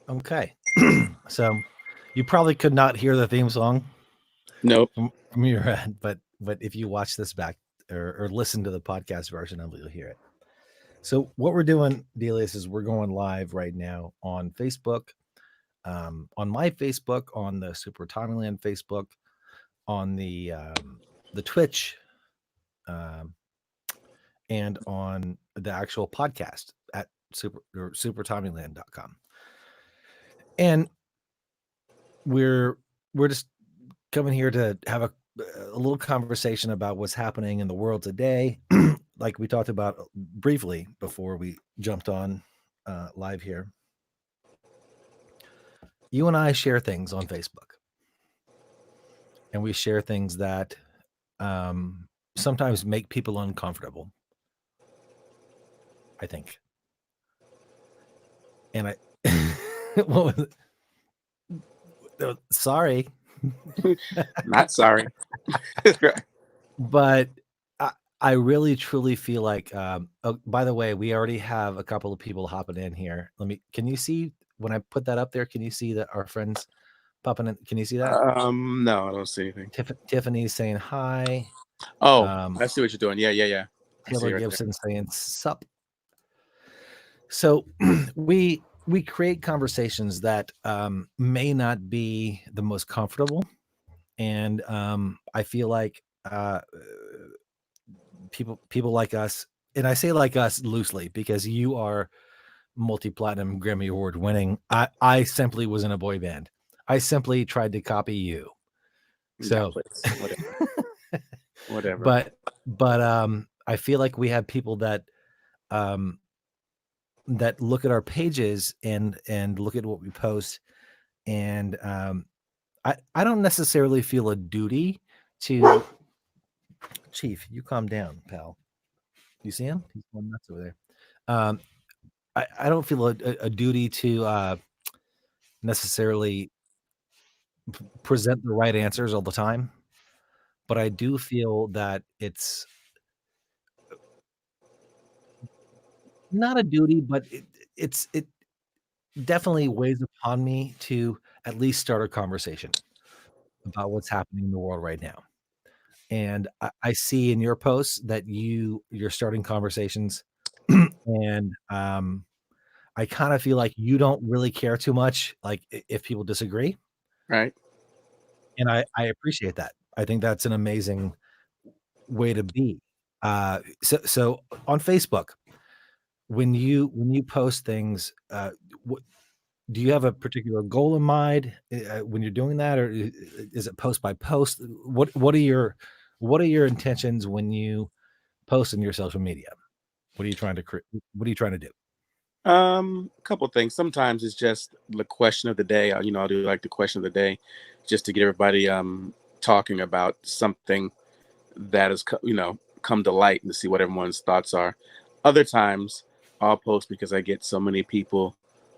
Okay. So you probably could not hear the theme song Nope. from your end, but if you watch this back or listen to the podcast version of it, you'll hear it. So what we're doing, Delious, is we're going live right now on Facebook, on my Facebook, on the Super Tommyland Facebook, on the Twitch, um, and on the actual podcast at supertommyland.com. And we're we're just coming here to have a little conversation about what's happening in the world today, like we talked about briefly before we jumped on live here. You and I share things on Facebook, and we share things that um, sometimes make people uncomfortable. I think, and I, what was sorry, Not sorry. but I really truly feel like. Oh, by the way, we already have a couple of people hopping in here. Let me. Can you see when I put that up there? Can you see that our friends popping in? Can you see that? No, I don't see anything. Tiffany's saying hi. Oh, Um, I see what you're doing. Yeah, yeah, yeah. I see Taylor it right there. Gibson saying sup. So we create conversations that may not be the most comfortable, and I feel like people like us, and I say like us loosely because you are multi-platinum Grammy award winning. I simply was in a boy band. I simply tried to copy you. Yeah, So, please. Whatever. Whatever. but I feel like we have people um, that look at our pages and look at what we post, and I don't necessarily feel a duty to. Chief, you calm down, pal. You see him? He's going nuts over there. Um, I don't feel a duty to necessarily present the right answers all the time, but I do feel that it's not a duty, but it definitely weighs upon me to at least start a conversation about what's happening in the world right now. And I see in your posts that you're starting conversations, and I kind of feel like you don't really care too much, like if people disagree, Right. and I appreciate that. I think that's an amazing way to be. So on Facebook, when you post things, do you have a particular goal in mind when you're doing that, or is it post by post? What are your intentions when you post in your social media? What are you trying to what are you trying to do? A couple things. Sometimes it's just the question of the day. I'll do like the question of the day, just to get everybody talking about something that has come to light and to see what everyone's thoughts are. Other times I'll post because I get so many people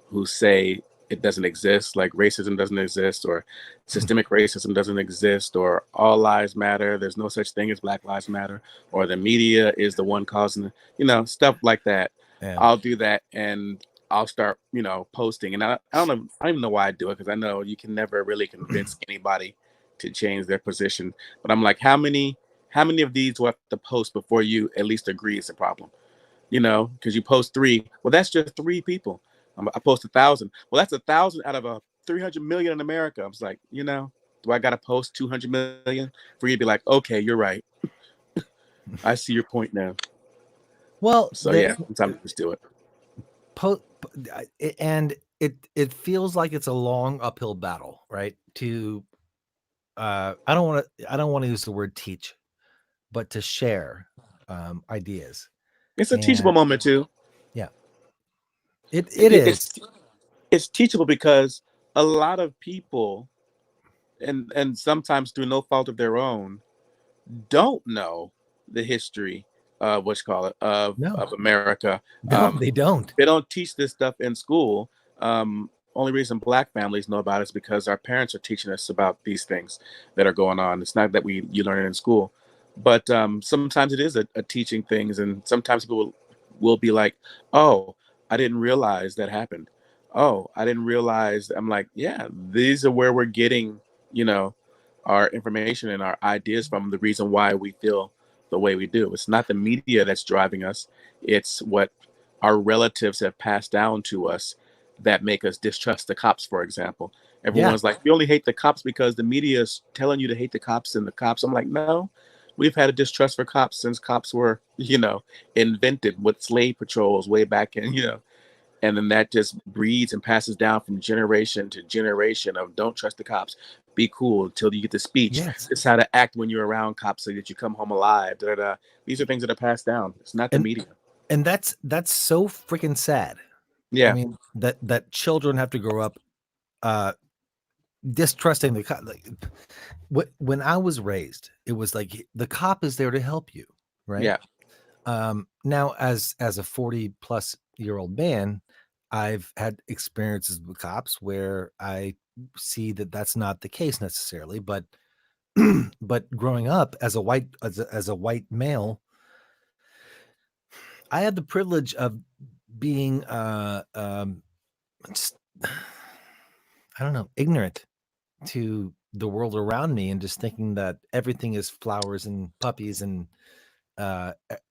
who say it doesn't exist, like racism doesn't exist, or systemic racism doesn't exist, or all lives matter, there's no such thing as black lives matter, or the media is the one causing stuff like that. Yeah. I'll do that, and I'll start posting. And I don't even know why I do it, because I know you can never really convince anybody to change their position. But I'm like, how many of these do I have to post before you at least agree it's a problem? Because you post three. Well, that's just three people. I post 1,000. Well, that's 1,000 out of a 300 million in America. I was like, do I got to post 200 million for you to be like, okay, you're right. I see your point now. Well, So yeah, sometimes I just do it. po- and it feels like it's a long uphill battle, right? To I don't want to use the word teach, but to share ideas. It's a teachable And moment too. yeah, it It- is. It's it's teachable because a lot of people, and sometimes through no fault of their own, don't know the history of what you call it No, of America. no, they don't. They don't teach this stuff in school. Only reason black families know about it is because our parents are teaching us about these things that are going on. It's not that you learn it in school, but sometimes it is a teaching things, and sometimes people will be like, "Oh, I didn't realize that happened," oh, I didn't realize. I'm like, yeah, these are where we're getting, you know, our information and our ideas from. The reason why we feel the way we do. It's not the media that's driving us. It's what our relatives have passed down to us that make us distrust the cops, for example. Yeah, Everyone's like, you only hate the cops because the media is telling you to hate the cops and the cops. I'm like, no, we've had a distrust for cops since cops were, invented with slave patrols way back in, and then that just breeds and passes down from generation to generation of don't trust the cops, be cool until you get the speech. yes, This is how to act when you're around cops so that you come home alive. Da, da, da. These are things that are passed down. It's not the and media. that's so freaking sad. I Yeah, mean, that children have to grow up, uh, distrusting the cop. Like, when I was raised, it was like the cop is there to help you, right? yeah, Now as a 40-plus-year-old man, I've had experiences with cops where I see that that's not the case necessarily, but but growing up as a white male, I had the privilege of being just, I don't know, ignorant to the world around me and just thinking that everything is flowers and puppies and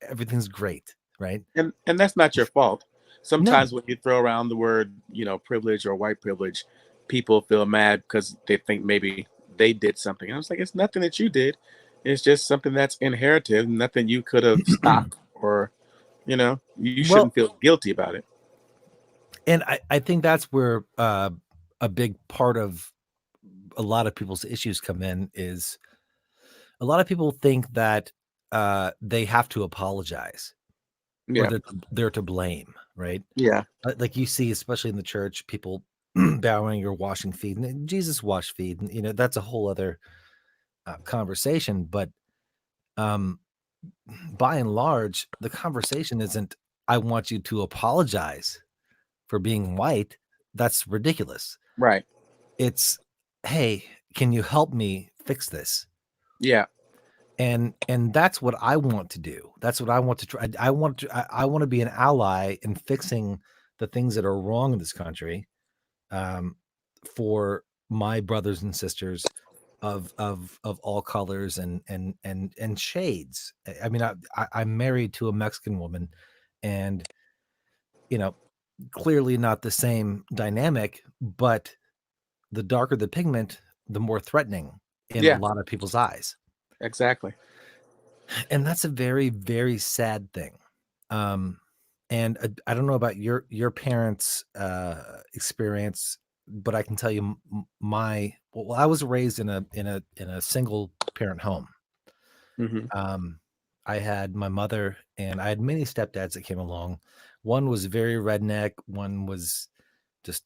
everything's great, right? and that's not your fault. No. Sometimes when you throw around the word, privilege or white privilege, people feel mad because they think maybe they did something. And I was like, it's nothing that you did. It's just something that's inherited, nothing you could have stopped or you Well, shouldn't feel guilty about it. and I think that's where a big part of a lot of people's issues come in is a lot of people think that they have to apologize or Yeah, they're to blame, right? yeah, Like you see, especially in the church, people bowing or washing feet, and Jesus washed feet, and that's a whole other conversation. But um, by and large, the conversation isn't "I want you to apologize for being white." That's ridiculous. right. It's, "Hey, can you help me fix this?" Yeah, And that's what I want to do. That's what I want to try. I want to be an ally in fixing the things that are wrong in this country, um, for my brothers and sisters of all colors and shades. I mean, I'm married to a Mexican woman, and you know, clearly not the same dynamic, but the darker the pigment, the more threatening in a yeah, lot of people's eyes. exactly. And that's a very, very sad thing. Um, and I don't know about your parents' experience, but I can tell you my. Well, I was raised in a single parent home. Hmm. Um, I had my mother, and I had many stepdads that came along. One was very redneck. One was just,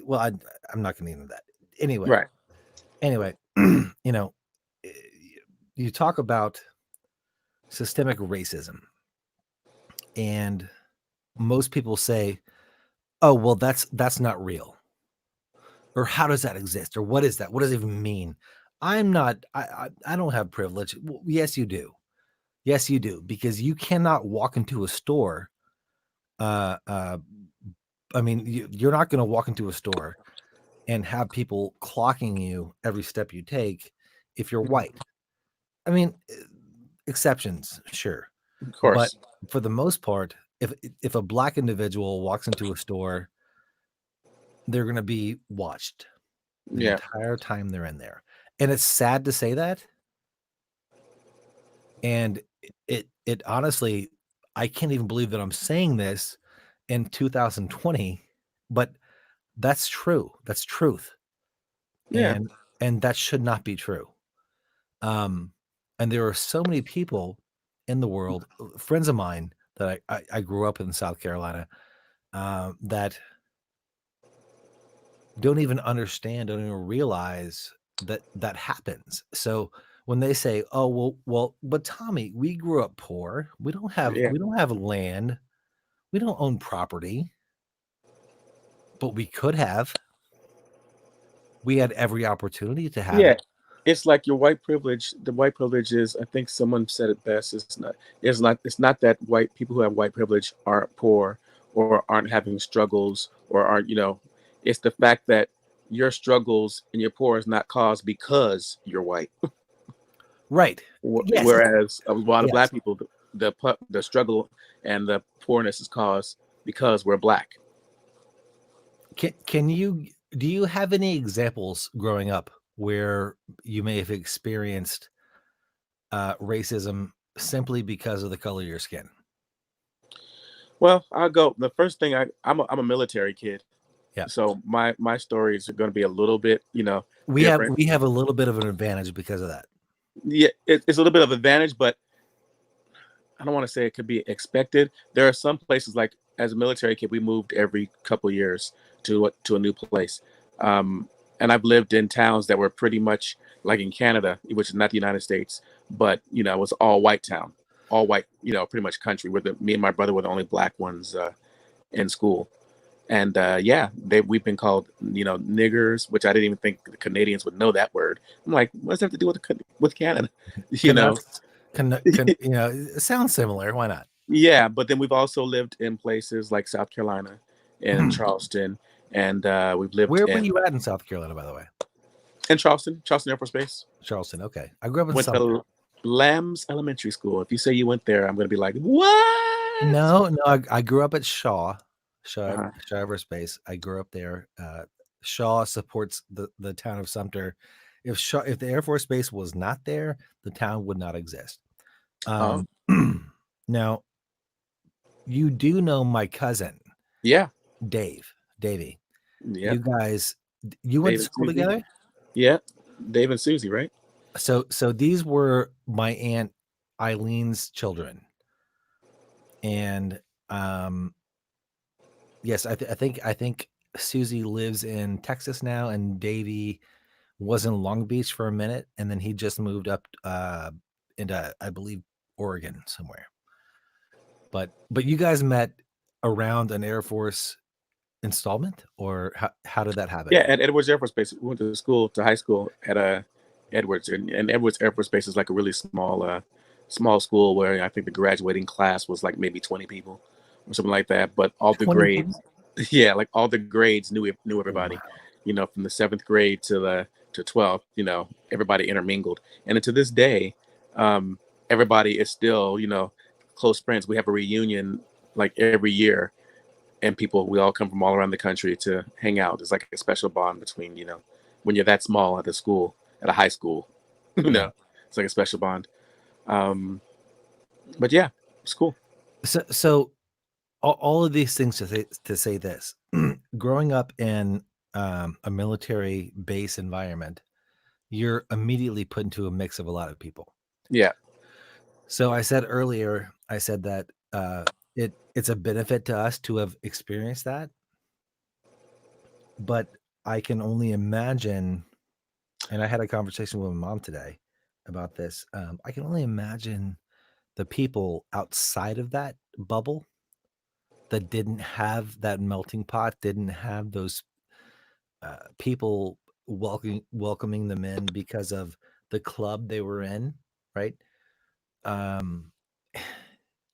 well, I'm not going to get into that. Anyway, Right. anyway, you know, eh, you talk about systemic racism, and most people say, "Oh, well, that's not real," or "How does that exist?" or "What is that? What does it even mean?" I'm not. I don't have privilege. Well, yes, you do. Yes, you do, because you cannot walk into a store. Uh, uh, I mean, you're not going to walk into a store and have people clocking you every step you take if you're Mhm. white. I mean, exceptions, sure, Of but course. for the most part, if a black individual walks into a store, they're going to be watched the Yeah. entire time they're in there. And it's sad to say that. And it honestly, I can't even believe that I'm saying this in 2020, but that's true. That's truth. Yeah. And that should not be true. Um, and there are so many people in the world, friends of mine that I grew up in South Carolina, that don't even understand, don't even realize that that happens. So when they say, "Oh, well, but Tommy, we grew up poor. Yeah. We don't have land. We don't own property, but we could have. We had every opportunity to have Yeah. it." It's like your white privilege. The white privilege is, I think someone said it best. It's not that white people who have white privilege are poor or aren't having struggles or aren't, it's the fact that your struggles and your poor is not caused because you're white. Right. Yes, Whereas a lot of yes. black people, the struggle and the poorness is caused because we're black. Can you do you have any examples growing up where you may have experienced racism simply because of the color of your skin? Well, I'll go. The first thing I'm a military kid, Yeah. so my stories are going to be a little bit, We have different. we have a little bit of an advantage because of that. Yeah, it's a little bit of advantage, but I don't want to say it could be expected. There are some places like as a military kid, we moved every couple of years to a new place, um, and I've lived in towns that were pretty much like in Canada, which is not the United States, but it was all white town, all white, pretty much country. Where me and my brother were the only black ones in school, and yeah, we've been called niggers, which I didn't even think the Canadians would know that word. I'm like, what does that have to do with Canada? You know. Canucks, it sounds similar. Why not? Yeah, but then we've also lived in places like South Carolina and Charleston, and we've lived Where were you at in South Carolina, by the way? in Charleston Air Force Base. Charleston. Okay, I grew up in Went Sumter. to Lambs Elementary School. If you say you went there, I'm going to be like, what? No, no, I grew up at Shaw Uh-huh. Shaw Air Force Base. I grew up there. Shaw supports the town of Sumter. If the Air Force Base was not there, the town would not exist. Oh, Um, now you do know my cousin, yeah, Davey. yeah. You guys, you went Dave to and school Susie. together. Yeah, Dave and Susie, right? So these were my aunt Eileen's children, and yes, I think Susie lives in Texas now, and Davey was in Long Beach for a minute, and then he just moved up into, I believe, Oregon somewhere. But you guys met around an Air Force installment, or how did that happen? Yeah, at Edwards Air Force Base. We went to school, to high school at Edwards, and Edwards Air Force Base is like a really small school where I think the graduating class was like maybe 20 people or something like that. But all the 20 people? grades, yeah, like all the grades knew everybody, Wow. from the seventh grade to 12th, everybody intermingled, and to this day, everybody is still close friends. We have a reunion like every year, and we all come from all around the country to hang out. It's like a special bond between, when you're that small at a school, at a high school, you Yeah. know, it's like a special bond. Um, but yeah, it's cool. So all of these things to say this, growing up in a military base environment, you're immediately put into a mix of a lot of people. Yeah. So I said earlier, I said that it's a benefit to us to have experienced that, but I can only imagine, and I had a conversation with my mom today about this. I can only imagine the people outside of that bubble that didn't have that melting pot, didn't have those people welcoming them in because of the club they were in, right? Um,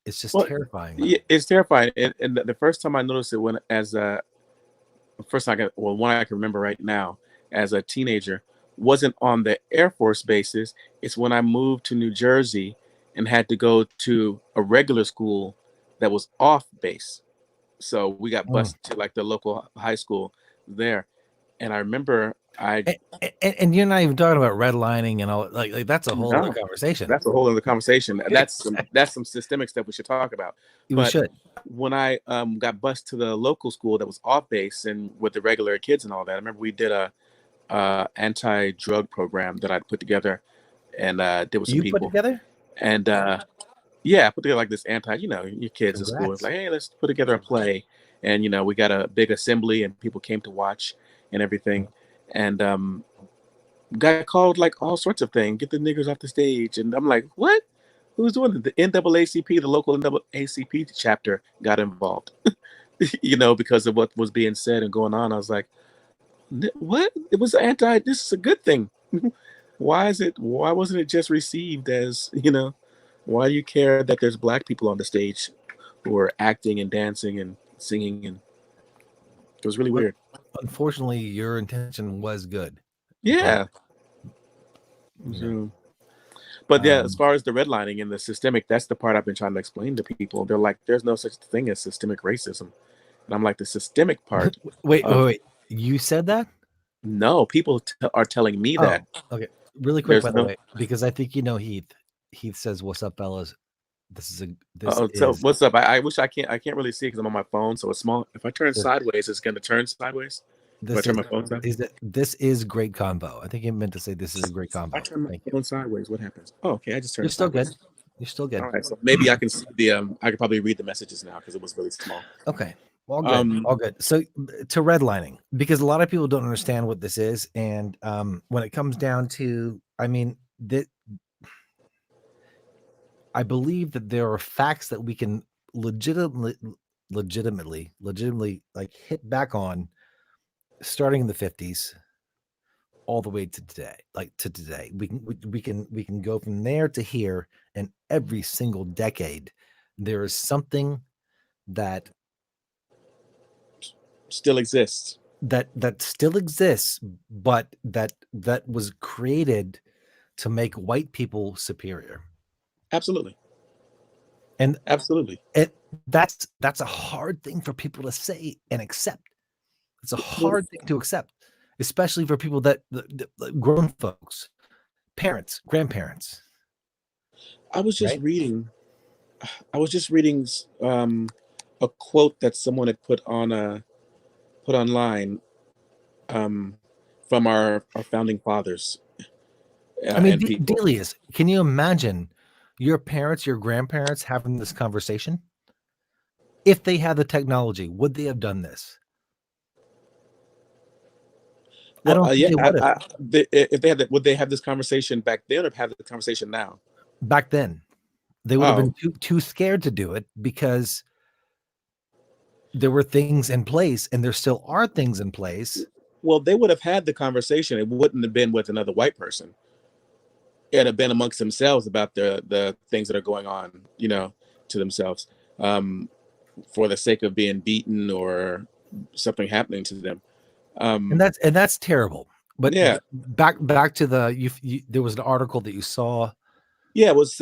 it's just Well, terrifying. yeah, it's terrifying. And the first time I noticed it when as a first I can well one I can remember right now as a teenager wasn't on the Air Force bases. It's when I moved to New Jersey and had to go to a regular school that was off base. So we got Mm. bused to like the local high school there, and I remember I And you're not even talking about redlining and all, like that's a whole other no, conversation. that's a whole other conversation. That's some systemic stuff we should talk about. We But should. when I got bused to the local school that was off base and with the regular kids and all that, I remember we did a anti-drug program that I'd put together and did with some You put people. together? And yeah, I put together like this your kids at school. It's Congrats. like, hey, let's put together a play. And we got a big assembly and people came to watch and everything. And got called like all sorts of things. Get the niggers off the stage. And I'm like, what? Who's doing it? The NAACP, the local NAACP chapter got involved, because of what was being said and going on. I was like, what? It was this is a good thing. Why wasn't it just received as, why do you care that there's black people on the stage who are acting and dancing and singing, and it was really But weird. unfortunately, your intention was good, but Yeah. you know, So, but yeah, as um, far as the redlining and the systemic, that's the part I've been trying to explain to people. They're like, "There's no such thing as systemic racism," and I'm like, "The systemic part wait, of wait, you said that? no, people are telling me that Oh, okay. Really quick, there's by the no." way, because I think you know Heath. Heath says, "What's up, fellas? This So is what's up? I wish I can't really see because I'm on my phone, so it's small. If I turn this sideways, it's gonna turn sideways. If I this turn my phone sideways. is great combo." I think he meant to say this is a great If I combo. turn my Thank you. phone sideways, what happens? Oh, okay, I just turned You're it still good. sideways. You're still good. All right, so maybe I can see the I could probably read the messages now because it was really small. Okay. All good. Um, All good. So to redlining, because a lot of people don't understand what this is, and when it comes down to, I mean, that I believe that there are facts that we can legitimately, legitimately like hit back on, starting in the 50s all the way to today. Like to today, we can go from there to here, and every single decade, there is something that still exists. that still exists, but that was created to make white people superior. Absolutely, And absolutely. it that's a hard thing for people to say and accept. It's a Well, hard thing to accept, especially for people that grown folks, parents, grandparents, I was just right? reading. I was just reading a quote that someone had put online um, from our founding fathers I mean, and people. Delious, can you imagine your parents, your grandparents having this conversation? If they had the technology, would they have done this? I Well, don't think yeah. they would have If they had would they have this conversation back then or have the conversation now? back then. They would have Oh, been too scared to do it because there were things in place, and there still are things in place. well, they would have had the conversation. It wouldn't have been with another white person. It'd have been amongst themselves about the things that are going on, to themselves, um, for the sake of being beaten or something happening to them. And Um, that's terrible. But yeah, back to there was an article that you saw. yeah. It was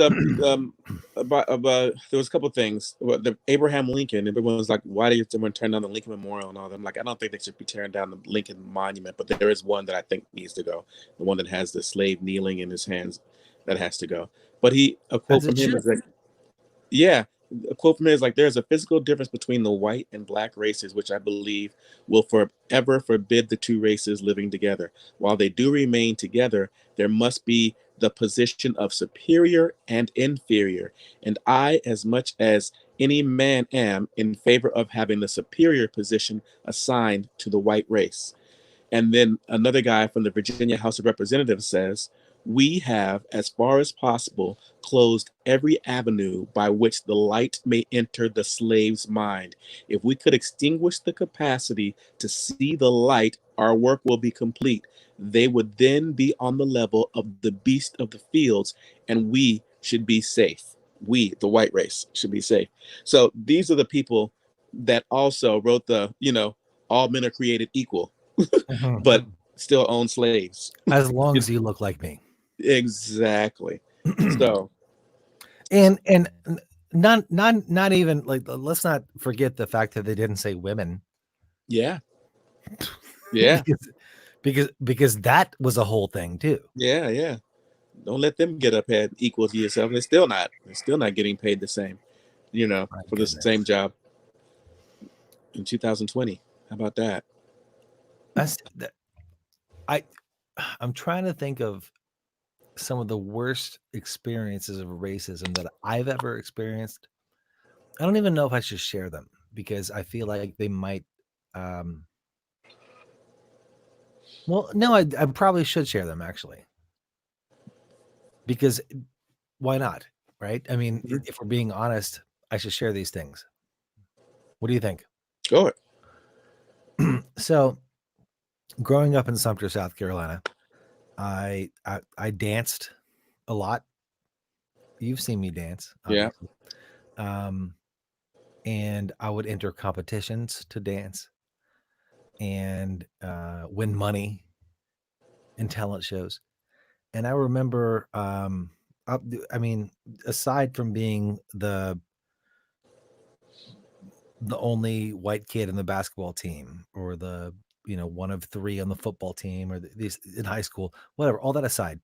about there was a couple of things. Well, the Abraham Lincoln. Everyone was like, "Why do you someone turn down the Lincoln Memorial and all that?" I'm like, I don't think they should be tearing down the Lincoln Monument, but there is one that I think needs to go. The one that has the slave kneeling in his hands, that has to go. But a quote As from it him should. is that, yeah, a quote from him is like, "There's a physical difference between the white and black races, which I believe will forever forbid the two races living together. While they do remain together, there must be the position of superior and inferior. And I, as much as any man, am in favor of having the superior position assigned to the white race." And then another guy from the Virginia House of Representatives says, "We have, as far as possible, closed every avenue by which the light may enter the slave's mind. If we could extinguish the capacity to see the light, our work will be complete. They would then be on the level of the beast of the fields, and we should be safe. We, the white race, should be safe." So these are the people that also wrote all men are created equal, Mhm. but still own slaves. As long as you look like me. Exactly. So, And not even like, let's not forget the fact that they didn't say women. yeah, yeah, because because that was a whole thing too. yeah, yeah. Don't let them get up at equal to yourself. They're still not. They're still not getting paid the same, My for the same goodness. job in 2020. How about that? That's that, I I'm trying to think of some of the worst experiences of racism that I've ever experienced. I don't even know if I should share them because I feel like they might. Um, well, no, I probably should share them actually, because why not? Right? I mean, Mhm. if we're being honest, I should share these things. What do you think? Go ahead. So, growing up in Sumter, South Carolina, I danced a lot. You've seen me dance, Yeah. obviously. Um, and I would enter competitions to dance and win money in talent shows. And I remember, I, I mean, aside from being the only white kid in the basketball team, or the one of three on the football team, or these in high school, whatever. All that aside,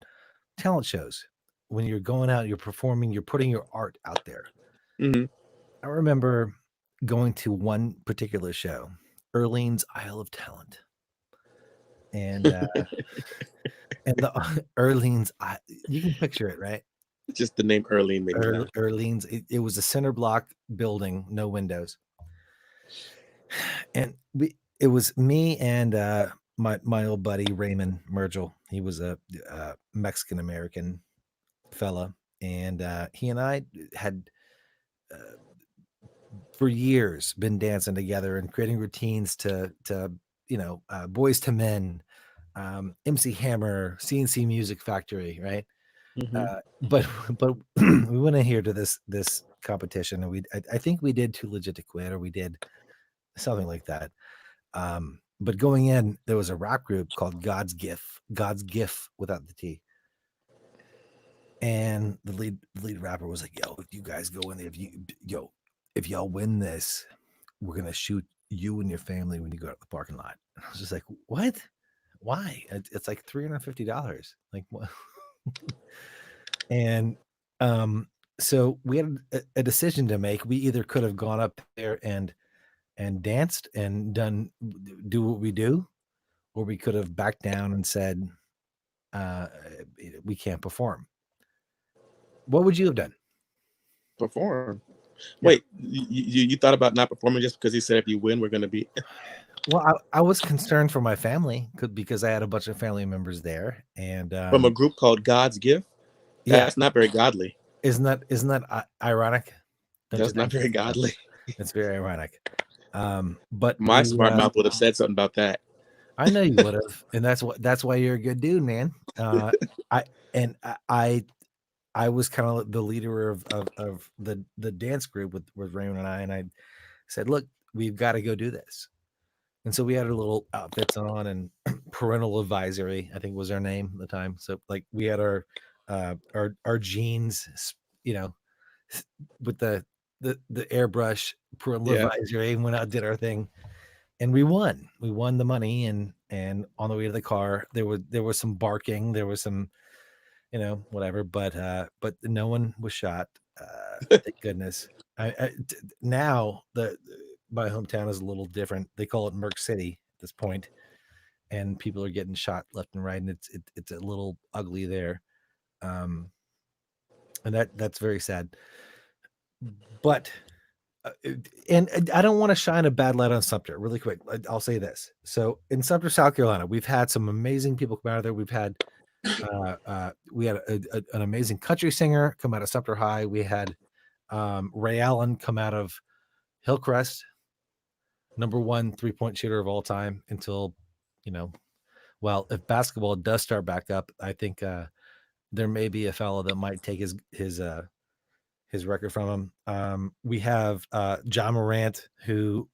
talent shows. When you're going out, you're performing, you're putting your art out there. Hmm. I remember going to one particular show, Earlene's Isle of Talent, and the Earlene's, you can picture it, right? Just the name Earlene made me laugh. Earlene's, it was a center block building, no windows, and it was me and my old buddy Raymond Mergel. He was a Mexican American fella, and he and I had uh, for years been dancing together and creating routines to Boys to Men, MC Hammer, CNC Music Factory, right? Hmm. But but we went in here to this competition, and I think we did Too Legit to Quit, or we did something like that. But going in, there was a rap group called God's Gift without the T. And the lead rapper was like, "Yo, if you guys go in there, if y'all win this, we're gonna shoot you and your family when you go to the parking lot." And I was just like, "What? Why? It's like $350. Like what?" And so we had a decision to make. We either could have gone up there and danced and do what we do, or we could have backed down and said, uh, "We can't perform." What would you have done? Perform. Yeah. Wait, you thought about not performing just because he said if you win, we're going to be Well, I was concerned for my family because I had a bunch of family members there, and from a group called God's Gift? yeah, That's not very godly. isn't that ironic? Don't you That's not think? very godly. It's very ironic. But My smart mouth would have said something about that. I know you would have, and that's why you're a good dude, man. I and I was kind of the leader of the dance group with Raymond and I said, "Look, we've got to go do this." And so we had our little outfits on, and parental advisory, I think was our name at the time. So like we had our jeans, you know, with the airbrush parental Yeah. advisory, and went out, did our thing, and we won. We won the money, and on the way to the car, there was some barking, there was some, whatever, but no one was shot. Thank goodness. Now my hometown is a little different. They call it Merc City at this point, and people are getting shot left and right, and it's a little ugly there. Um, and that's very sad. But and I don't want to shine a bad light on Sumter. Really quick, I'll say this. So in Sumter, South Carolina, we've had some amazing people come out of there. We had an amazing country singer come out of Sumter High. We had Ray Allen come out of Hillcrest, number one 3-point shooter of all time until, you know, well, if basketball does start back up, I think there may be a fellow that might take his record from him. We have John Morant, who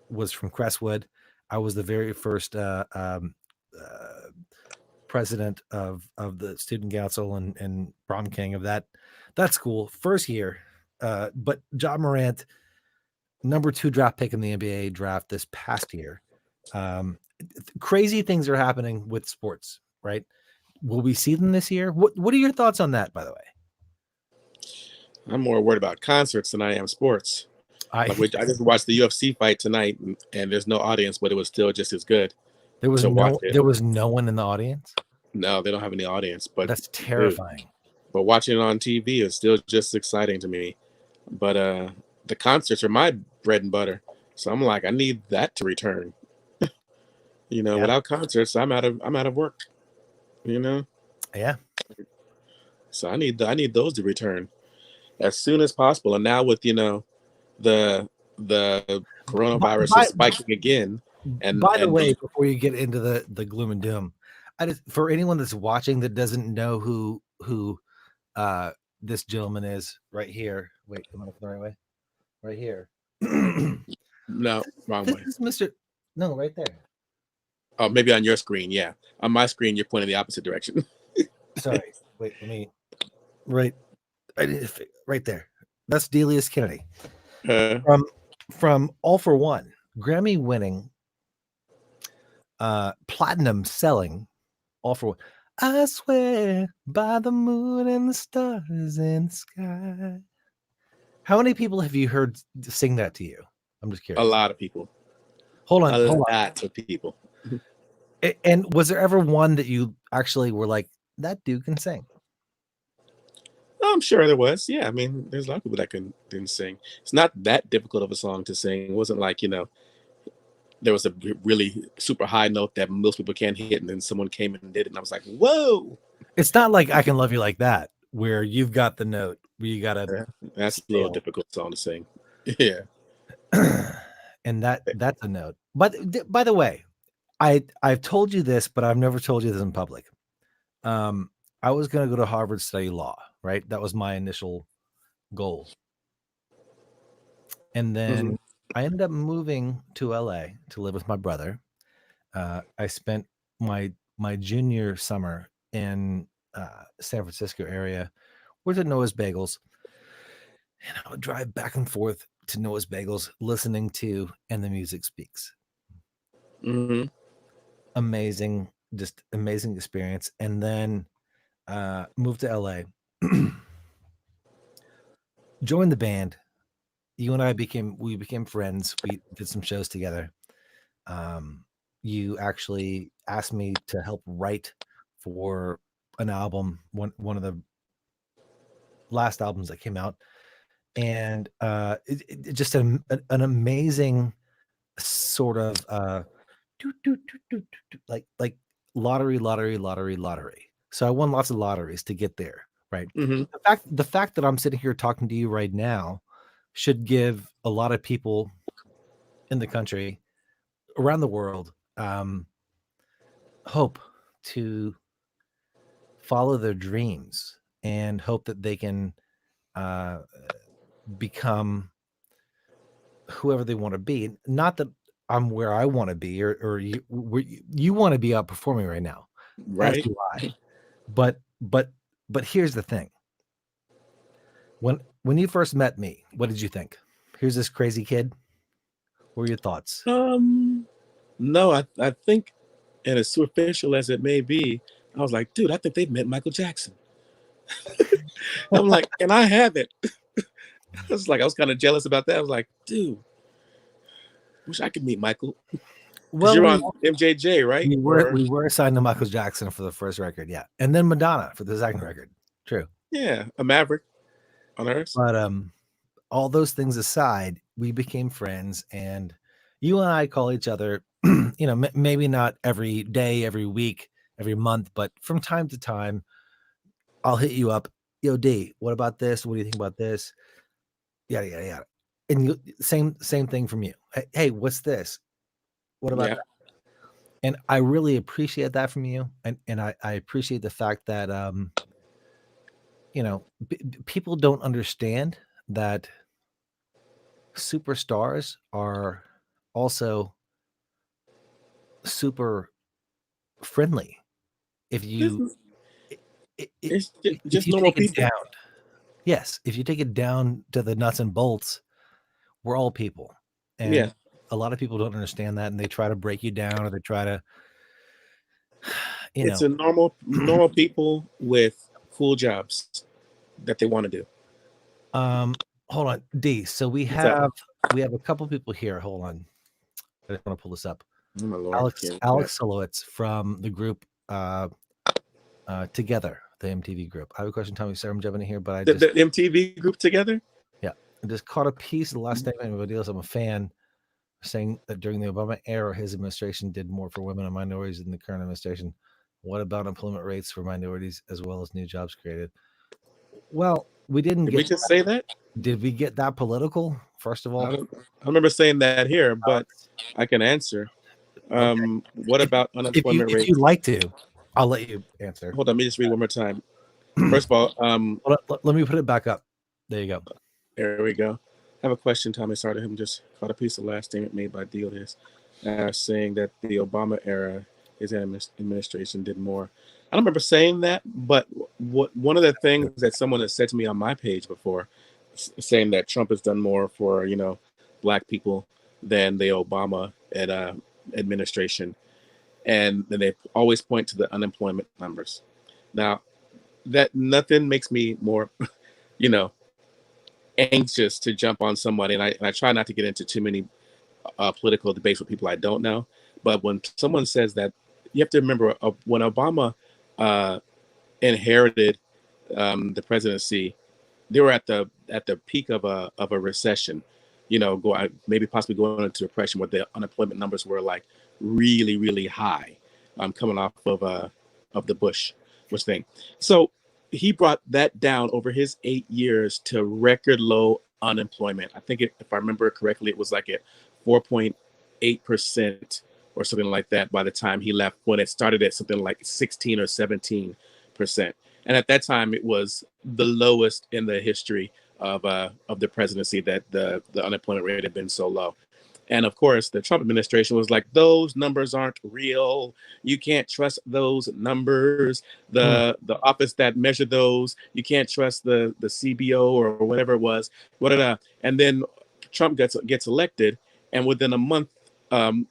was from Crestwood. I was the very first uh, president of the student council and prom king of that school first year. But John Morant, number 2 draft pick in the NBA draft this past year. Crazy things are happening with sports, right? Will we see them this year? What are your thoughts on that, by the way? I'm more worried about concerts than I am sports. I Like, which I just watched the UFC fight tonight, and there's no audience, but it was still just as good there was to watch no it. there was no one in the audience. No, they don't have any audience, but That's dude, terrifying. but watching it on TV is still just exciting to me. But the concerts are my bread and butter, so I'm like, I need that to return. Yeah, Without concerts, I'm out of work. You know, yeah. so I need those to return as soon as possible. And now with the the coronavirus is By spiking again, and by the and way, before you get into the gloom and doom, for anyone that's watching that doesn't know who uh this gentleman is right here. Wait, am I looking the right way? right here. No, wrong This way. is Mr. No, right there. Oh, maybe on your screen. Yeah, on my screen, you're pointing the opposite direction. Sorry. Wait, let me. Right, right there. That's Delious Kennedy Uh, from All-4-One, Grammy-winning, platinum selling All-4-One. I swear by the moon and the stars in the sky. How many people have you heard sing that to you? I'm just a curious. lot of people. Hold A on, hold on. lot of people. And was there ever one that you actually were like, that dude can sing? I'm sure there was. Yeah, I mean, there's a lot of people that can sing. It's not that difficult of a song to sing. It wasn't like there was a really super high note that most people can't hit, and then someone came and did it, and I was like, whoa. It's not like I Can Love You Like That, where you've got the note, where you got to Yeah, that's a little scale. difficult song to sing. Yeah. And that's a note. But by the way, I've told you this, but I've never told you this in public. I was going to go to Harvard, study law, right? That was my initial goal. And Hmm. then I ended up moving to LA to live with my brother. I spent my junior summer in San Francisco area, worked at Noah's Bagels, and I would drive back and forth to Noah's Bagels, listening to "And the Music Speaks." Hmm. Amazing, just amazing experience. And then moved to LA, joined the band. You and I became friends. We did some shows together. You actually asked me to help write for an album, one of the last albums that came out, and just an amazing sort of like lottery. So I won lots of lotteries to get there, right? Hmm. The fact that I'm sitting here talking to you right now should give a lot of people in the country, around the world, hope to follow their dreams and hope that they can uh, become whoever they want to be. Not that I'm where I want to be, or you want to be outperforming right now, as Right. do I. But here's the thing: when you first met me, what did you think? Here's this crazy kid. What were your thoughts? Um, no, I think, and as superficial as it may be, I was like, dude, I think they've met Michael Jackson. I'm like, and I haven't. I was kind of jealous about that. I was like, dude, wish I could meet Michael. Because Well, you're we on MJJ, right? Or we were signed to Michael Jackson for the first record, yeah, and then Madonna for the second record. True, yeah, a Maverick on Earth. but all those things aside, we became friends, and you and I call each other, maybe not every day, every week, every month, but from time to time, I'll hit you up. Yo, D, what about this? What do you think about this? Yada yada yada. And same thing from you. Hey, what's this? What about Yeah. that? And I really appreciate that from you, and I appreciate the fact that people don't understand that superstars are also super friendly if This you is I I it's if just you normal take it people. down. Yes, if you take it down to the nuts and bolts, we're all people, and Yeah. a lot of people don't understand that, and they try to break you down, or they try to, you It's know a normal people with cool jobs that they want to do. hold on, D, so we What's up? have a couple people here, hold on. I just wanna pull this up. Oh my Lord. Alex Yeah. Alex Solowitz from the group, Together, the MTV group. I have a question, Tommy. Sorry, I'm jumping in here, but The MTV group together? yeah, I just caught a piece of the last statement of Adios. I'm a fan, saying that during the Obama era, his administration did more for women and minorities than the current administration. What about employment rates for minorities as well as new jobs created? Well, we didn't Did we get. just say that? Did we get that political? First of all, I remember saying that here, but Alex. I can answer. Okay, What if about unemployment if you'd rates? like to, I'll let you answer. Hold on, let me just read one more time. First of all, Let me put it back up. There you go. there we go. I have a question, Tommy. Sorry to him. Just caught a piece of last statement made by Delious, saying that the Obama era, his administration did more. I don't remember saying that, but what one of the things that someone has said to me on my page before, saying that Trump has done more for black people than the Obama administration, and then they always point to the unemployment numbers. Now, that nothing makes me more, you know, anxious to jump on somebody, and I try not to get into too many political debates with people I don't know. But when someone says that, you have to remember when Obama uh, inherited the presidency, they were at the peak of a recession. Maybe possibly going into depression, where the unemployment numbers were like really high, coming off of the Bush thing. So he brought that down over his 8 years to record low unemployment. I think if I remember correctly, it was like at 4.8% or something like that by the time he left. When it started at something like 16 or 17%. And at that time, it was the lowest in the history of the presidency, that the unemployment rate had been so low. And of course, the Trump administration was like, those numbers aren't real. You can't trust those numbers. Mm. The office that measured those, you can't trust the CBO or whatever it was. And then Trump gets elected, and within a month, um,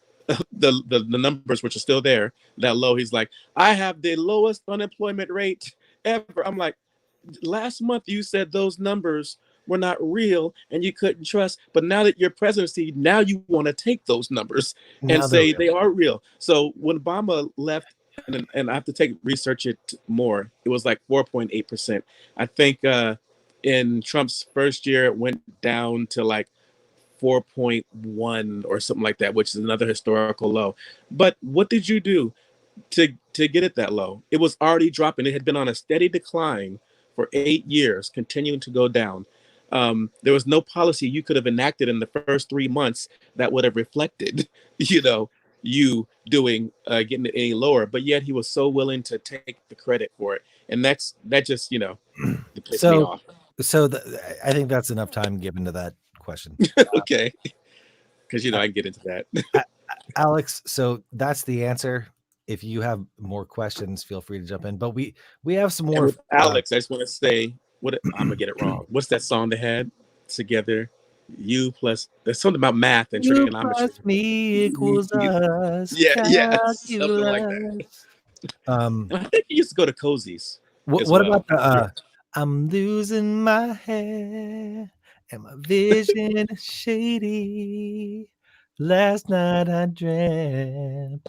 the numbers, which are still there, that low, he's like, I have the lowest unemployment rate ever. I'm like, last month you said those numbers were not real and you couldn't trust, but now that you're presidency, now you want to take those numbers and Now they're say real. they are real. So when Obama left, and I have to research it more, it was like 4.8%. I think in Trump's first year it went down to like 4.1 or something like that, which is another historical low. But what did you do to get it that low? It was already dropping. It had been on a steady decline for 8 years, continuing to go down. There was no policy you could have enacted in the first 3 months that would have reflected, you doing getting it any lower. But yet he was so willing to take the credit for it, and that just pissed me So, off. I think that's enough time given to that question. Okay, because Uh, I can get into that. A- Alex, so that's the answer. If you have more questions, feel free to jump in. But we have some And more. with Alex, I just want to say, what I'm gonna get it wrong. What's that song they had together? You plus there's something about math and You trigonometry. plus me equals You- us. yeah, yes, something like that. Calculus. And I think he used to go to Cozy's as What about well. the I'm losing my hair and my vision is shady. Last night I dreamt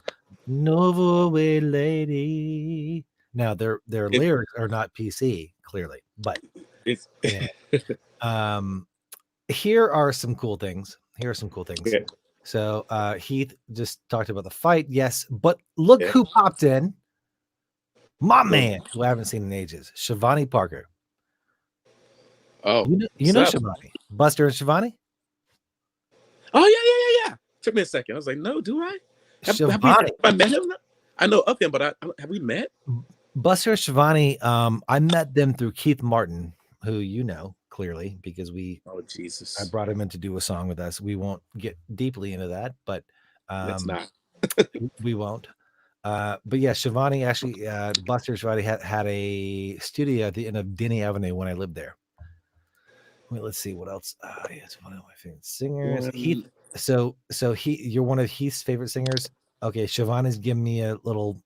an overweight lady. Now their It, lyrics are not PC, clearly, but it's anyway. Here are some cool things. Here are some cool things. yeah, So Heath just talked about the fight, yes, but look yeah. who popped in. My Cool. man, who I haven't seen in ages, Shivani Parker. Oh, You what's know up? Shivani, Buster and Shivani. Oh yeah. Took me a second. I was like, no, do I? Have Shivani, I met him? I know of him, but have we met? Buster and Shivani. I met them through Keith Martin, who you know clearly because Oh I Jesus, brought him in to do a song with us. We won't get deeply into that, but let's not. we won't. But yeah, Shivani actually, Buster Shivani had a studio at the end of Denny Avenue when I lived there. Wait, let's see what else. Yeah, it's one of my favorite singers. Heath. One, You're one of Heath's favorite singers. Okay, Shivani's giving me a little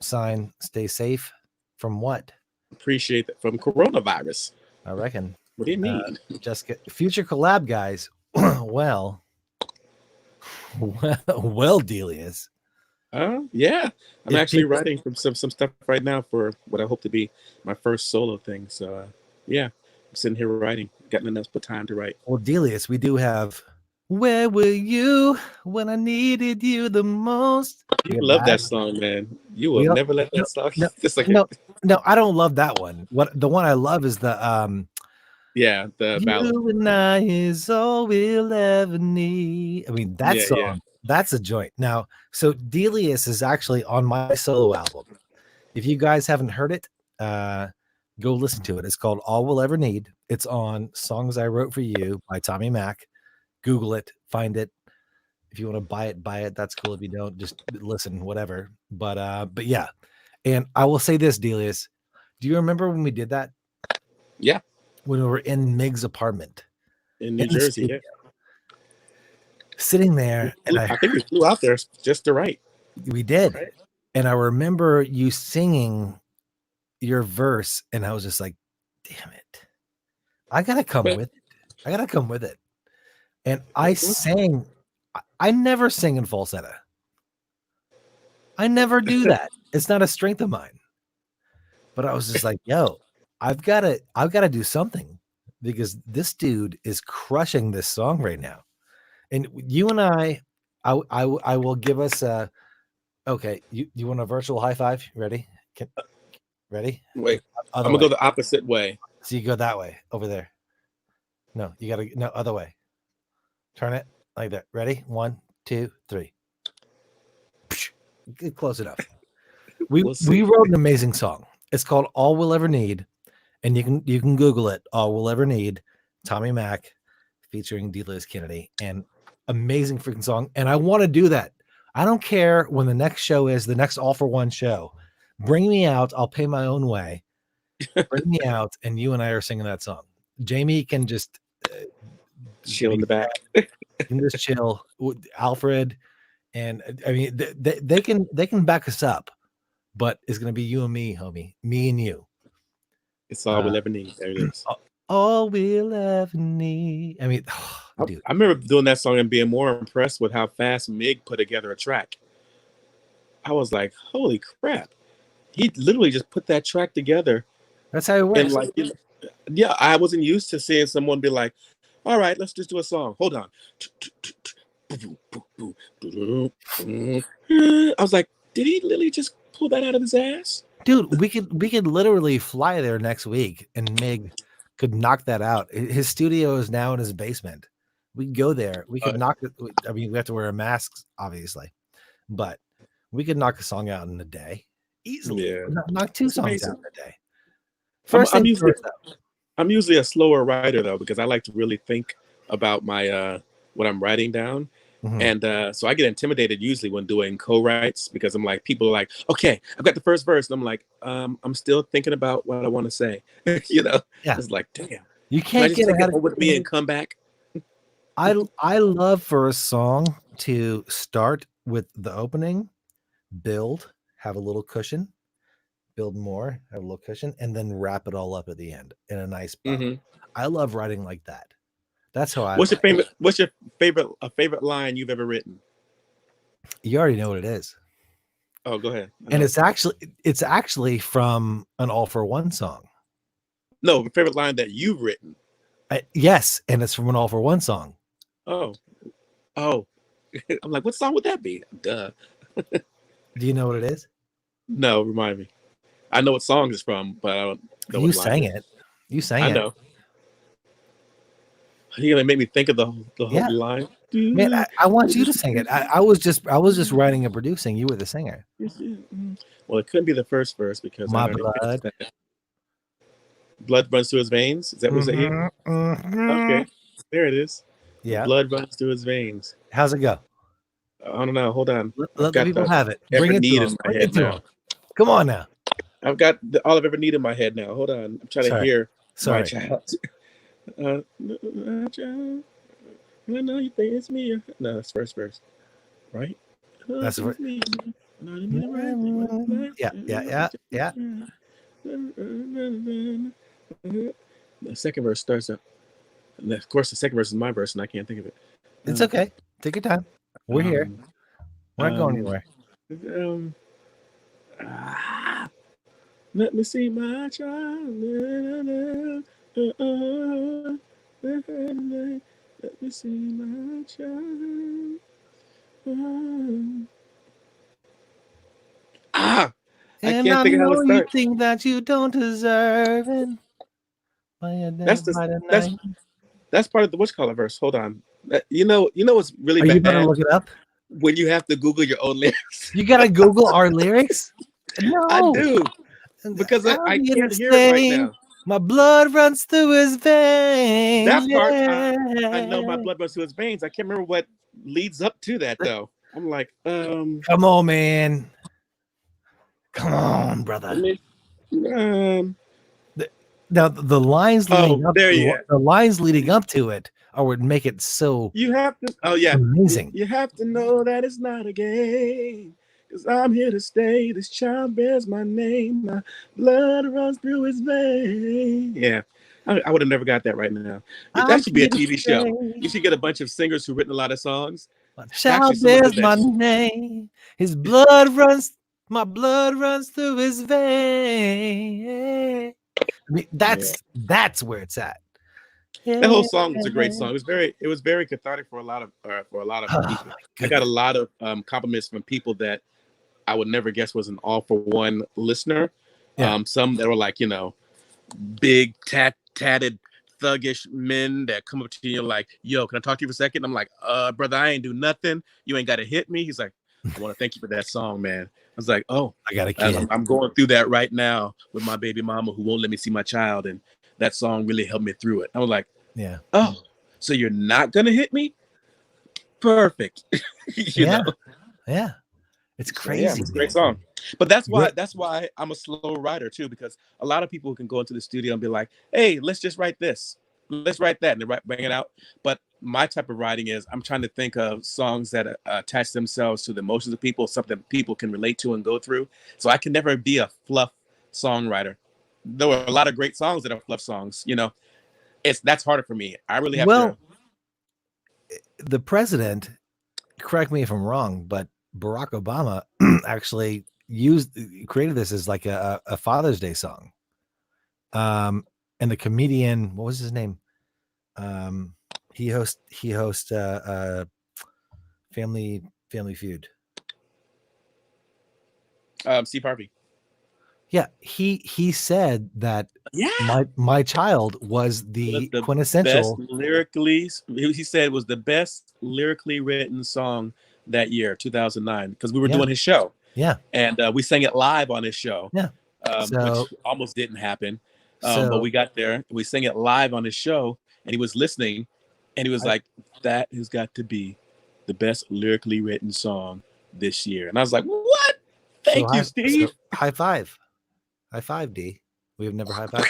sign. Stay safe from what? appreciate that from coronavirus. I reckon. What do you mean? Jessica, future collab guys. well, well, Delious. Yeah, I'm If actually people, writing from some stuff right now for what I hope to be my first solo thing. So yeah, I'm sitting here writing, got enough time to write. well, Delious, we do have. Where were you when I needed you the most? You We have love that. that song, man. You will We never let no that song. no It's like no no. I don't love that one. What the one I love is the yeah, the ballad. You and I is all we'll ever need. I mean, that Yeah. song, that's a joint. Now, so Delius is actually on my solo album. If you guys haven't heard it, uh, Go listen to it. It's called All We'll Ever Need. It's on Songs I Wrote for You by Tommy Mac. Google it, find it. If you want to buy it, buy it. That's cool. If you don't, just listen, whatever. But yeah. And I will say this, Delious. Do you remember when we did that? Yeah. When we were in Mig's apartment In New the Jersey, studio, yeah. sitting there, and I think we flew out there just to write. we did. Right? And I remember you singing your verse, and I was just like, damn it. I gotta come with it. I gotta come with it. And I sang, I never sing in falsetto. I never do that. It's not a strength of mine. But I was just like, yo, I've gotta do something because this dude is crushing this song right now. And you and I will give us a okay. You want a virtual high five? Ready? Ready? Wait, Other I'm gonna way. go the opposite way. So you go that way over there. No, you gotta no other way. Turn it like that. Ready? 1, 2, 3. Get close enough. We wrote an amazing song. It's called All We'll Ever Need, and you can Google it. All We'll Ever Need, Tommy Mac, featuring Delious Kennedy, and amazing freaking song. And I want to do that. I don't care when the next show is, the next All-4-One show. Bring me out. I'll pay my own way. Bring me out, and you and I are singing that song. Jamie can just chill in the back. Can just chill. Alfred, and I mean they can back us up, but it's gonna be you and me, homie. Me and you. It's all we'll ever need. There it is. All we'll ever need. I mean, dude. I remember doing that song and being more impressed with how fast Mig put together a track. I was like, holy crap. He literally just put that track together. That's how it works. And like, yeah, I wasn't used to seeing someone be like, all right, let's just do a song. Hold on. I was like, did he literally just pull that out of his ass? Dude, we could literally fly there next week and Mig could knock that out. His studio is now in his basement. We could go there. We could knock it. I mean, we have to wear masks, obviously, but we could knock a song out in a day easily. Yeah. Knock 2 songs out in a day. I'm usually a slower writer though, because I like to really think about my what I'm writing down. Mm-hmm. And so I get intimidated usually when doing co-writes because I'm like, people are like, okay, I've got the first verse. And I'm like, I'm still thinking about what I want to say. You know, it's like, damn, you can't get ahead of with me and come back. I love for a song to start with the opening, build, have a little cushion, build more, have a little cushion, and then wrap it all up at the end in a nice bow. Mm-hmm. I love writing like that. That's how I. What's your favorite line you've ever written? You already know what it is. Oh, go ahead. And it's actually from an All-4-One song. No, the favorite line that you've written. Yes, and it's from an All-4-One song. Oh. I'm like, what song would that be? Duh. Do you know what it is? No, remind me. I know what song it's from, but I don't know. You sang it. You sang it. I know. You're gonna make me think of the whole line. Man, I want you to sing it. I was just writing and producing. You were the singer. Well, it couldn't be the first verse because my blood runs through his veins. Is that what it is? Okay, there it is. Yeah, blood runs through his veins. How's it go? I don't know. Hold on. Let the people have it. Bring it to my head now. Come on now. I've got all I've ever needed in my head now. Hold on. I'm trying to hear my child. I know you think it's me. No, that's first verse, right? That's the first. Yeah. The second verse starts up. And of course, the second verse is my verse, and I can't think of it. It's okay. Take your time. We're here. We're not going anywhere. Let me see my child. Let me see my child. I can't think of how to start. You think that you don't deserve it. That's part of the what's called verse. Hold on. You know what's really bad? You better look it up. When you have to Google your own lyrics. You gotta Google our lyrics? No. I do. And because I'm I here to can't hear it right stay. now. My blood runs through his veins. That part, I know my blood runs through his veins. I can't remember what leads up to that though. I'm like, Come on, man. Come on, let brother. me, um, The- Now the lines oh, leading up, there you go. the lines leading up to it, are would make it so You have to. Oh yeah, amazing. you have to know that it's not a game. Cause I'm here to stay. This child bears my name. My blood runs through his veins. Yeah, I would have never got that right now. That I'm should be a here to TV show. stay. You should get a bunch of singers who've written a lot of songs. My Actually, child someone do bears my that. name. His blood runs. My blood runs through his veins. I mean, Yeah. that's where it's at. That Yeah. whole song was a great song. It was very cathartic for a lot of Oh people. my I got a goodness. lot of compliments from people that I would never guess was an All-4-One listener. Yeah. Some that were like, big tatted thuggish men that come up to you like, yo, can I talk to you for a second? I'm like, brother, I ain't do nothing. You ain't got to hit me. He's like, I want to thank you for that song, man. I was like, oh, I got a as kid. I'm going through that right now with my baby mama who won't let me see my child, and that song really helped me through it. I was like, Yeah. oh, so you're not gonna hit me? Perfect. you Yeah. know. Yeah. It's So yeah, crazy, it's a great man. song. But that's Yeah. why I'm a slow writer too, because a lot of people can go into the studio and be like, hey, let's just write this. Let's write that and then bring it out. But my type of writing is I'm trying to think of songs that attach themselves to the emotions of people, something people can relate to and go through. So I can never be a fluff songwriter. There were a lot of great songs that are fluff songs, that's harder for me. I really have to. Well, the president, correct me if I'm wrong, but Barack Obama actually created this as like a Father's Day song. And the comedian, what was his name? Um, he hosts Family Feud. Steve Harvey. Yeah, he said that Yeah. my child was Was the the best quintessential. lyrically. He said it was the best lyrically written song that year, 2009, because we were Yeah, doing his show yeah, and we sang it live on his show, yeah. So which almost didn't happen. But so we got there, we sang it live on his show, and he was listening, and he was I like, "That has got to be the best lyrically written song this year." And I was like, "What? so Thank you, high Steve." high five. High five, D. We have never high five.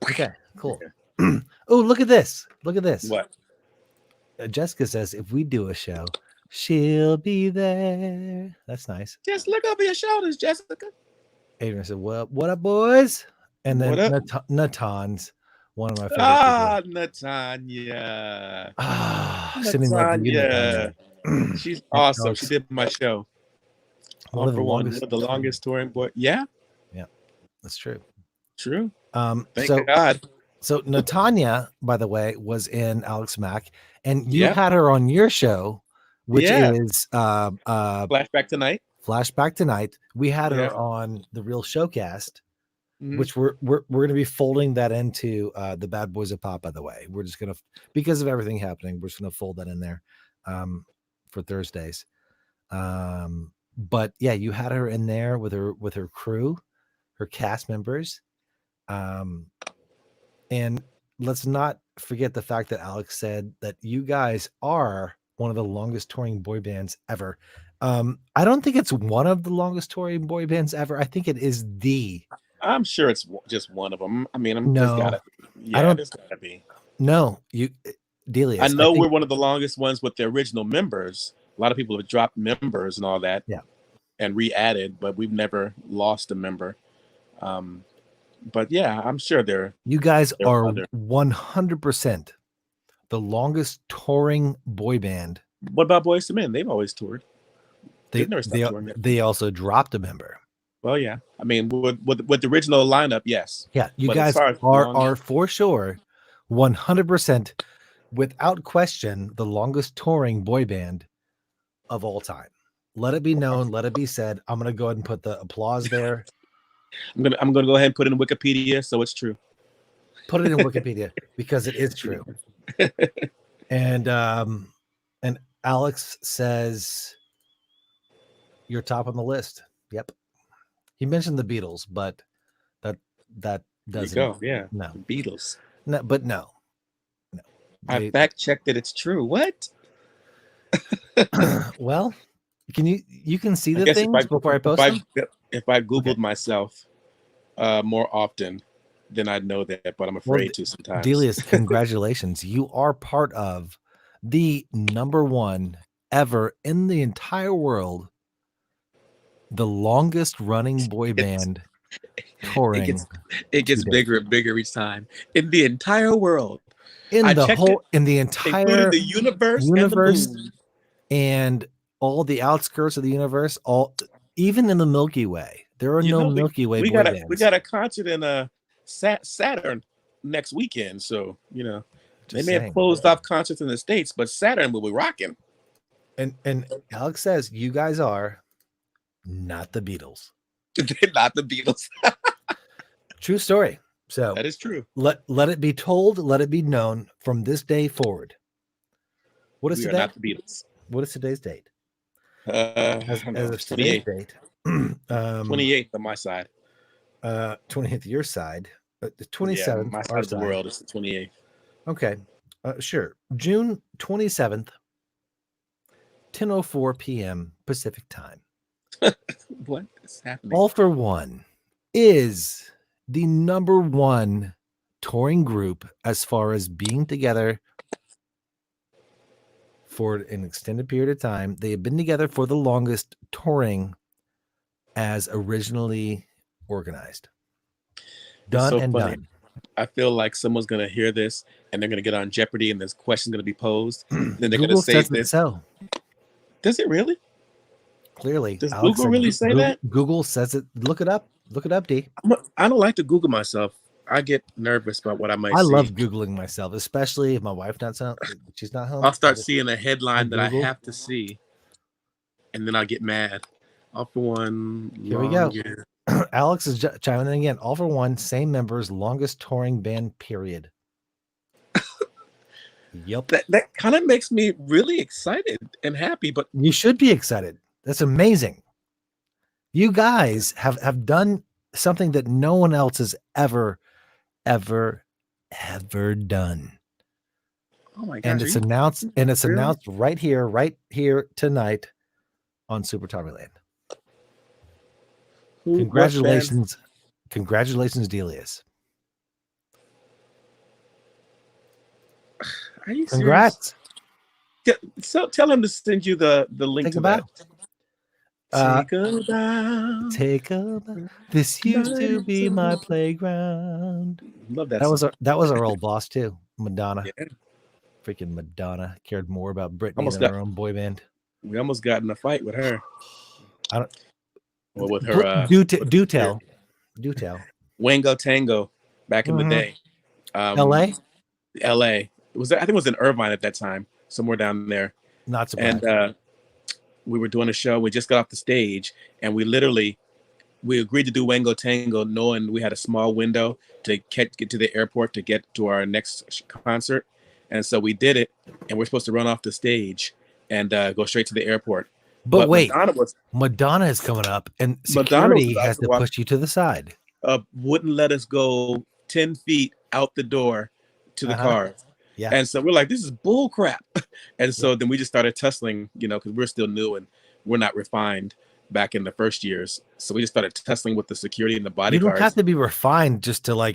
Okay, cool. Oh, look at this. Look at this. What? Jessica says if we do a show, she'll be there. That's nice. Just look over your shoulders, Jessica. Adrian said, "Well, what up, boys?" And What then up? Natan's one of my favorite people. Ah, Natanya. Sending love to you, Natanya. Natanya. She's And awesome. She Alex, did my show. one All of the for one. One longest of the touring. longest touring boy. Yeah, Yeah, that's true. true. Um, Thank so God. so Natanya, by the way, was in Alex Mack, and you Yeah. had her on your show, which Yeah. is Flashback tonight. Flashback Tonight. We had Yeah. her on the Real Showcast, Mhm. which we're going to be folding that into the Bad Boys of Pop. By the way, we're just going to, because of everything happening, we're just going to fold that in there for Thursdays. But yeah, you had her in there with her crew, her cast members, and let's not forget the fact that Alex said that you guys are one of the longest touring boy bands ever. I don't think it's one of the longest touring boy bands ever. I think it is the. I'm sure it's just one of them. I mean, there's No, gotta be. I Yeah, don't. there's gotta be. No, you, I Delious. I know think. we're one of the longest ones with the original members. A lot of people have dropped members and all that Yeah, and re-added, but we've never lost a member. Um, but yeah, I'm sure they're you guys they're are under. 100% the longest touring boy band. What about Boys to Men? They've always toured. They They've never stopped they touring. they also dropped a member. Well, yeah. I mean, with the original lineup, yes. Yeah, you But as guys far as long, are for sure 100% without question the longest touring boy band of all time. Let it be known, let it be said. I'm going to go ahead and put the applause there. I'm gonna go ahead and put it in Wikipedia, so it's true. Put it in Wikipedia because it is true. And Alex says you're top on the list. Yep. He mentioned the Beatles, but that that There you doesn't. go. Yeah, No, the Beatles. no, but no, no. I They fact checked that it's true. What? well, you can see I the guess if things I before I if post I them? if I Okay. Googled myself more often, then I'd know that. But I'm Well, afraid to sometimes. Delious, congratulations. You are part of the number one ever in the entire world, the longest running boy It's band it touring gets it to gets date. bigger and bigger each time in the entire world. In I the checked it, whole in the including entire the universe and the universe moon. and all the outskirts of the universe, all even in the Milky Way. There are You no know, Milky Way we boy got a we bands. got a concert in Saturn next weekend. So they Just may have saying. closed off concerts in the States, but Saturn will be rocking. And Alex says you guys are not the Beatles. They're not the Beatles. True story. So That is true. let it be told, let it be known from this day forward. What is We are today? not the Beatles. What is today's date? I don't As know. of today's 28th. date, 28th on my side. 20th your side, the Yeah, 27th my our side of the side. world is the 28th. Okay, sure. June 27th, 10:04 p.m. Pacific time. What is happening? All-4-One is the number one touring group as far as being together for an extended period of time. They have been together for the longest touring as originally organized. It's Done so and funny. done. I feel like someone's gonna hear this and they're gonna get on Jeopardy and this question's gonna be posed. And then they're gonna Google say says it this. so. Does it really? Clearly, Does Alex Google said really say that? Google says it. Look it up. Look it up, D. I don't like to Google myself. I get nervous about what I might I love see. Googling myself, especially if my wife not home. She's not home. I'll start seeing a I headline that I Google. have to see, and then I'll get mad. All-4-One Here we go. longest. Alex is chiming in again. All-4-One, same members, longest touring band period. Yep. That kind of makes me really excited and happy, but You should be excited. That's amazing. You guys have done something that no one else has ever done. oh my And gosh, are it's you really? announced right here tonight on Super Tommy Land. What band? Congratulations, Delious. Are you serious? Congrats. So tell him to send you the link Take to a bow. that. Take a bow. Take a bow. This used to be my playground. Love that song. That was our old boss too, Madonna. Yeah. Freaking Madonna cared more about Britney Almost than got her own boy band. we almost got in a fight with her. I don't. Well, with her. Do tell. Wango Tango back in the day. L.A. L.A. I think it was in Irvine at that time, somewhere down there. Not surprised. And we were doing a show. We just got off the stage, and we agreed to do Wango Tango, knowing we had a small window to get to the airport to get to our next concert. And so we did it, and we're supposed to run off the stage and go straight to the airport. But wait, Madonna is coming up, and security has to push you to the side. Wouldn't let us go 10 feet out the door to the car. Yeah. And so we're like, this is bull crap. And so then we just started tussling, because we're still new and we're not refined back in the first years. So we just started tussling with the security and the bodyguards. You don't have to be refined just to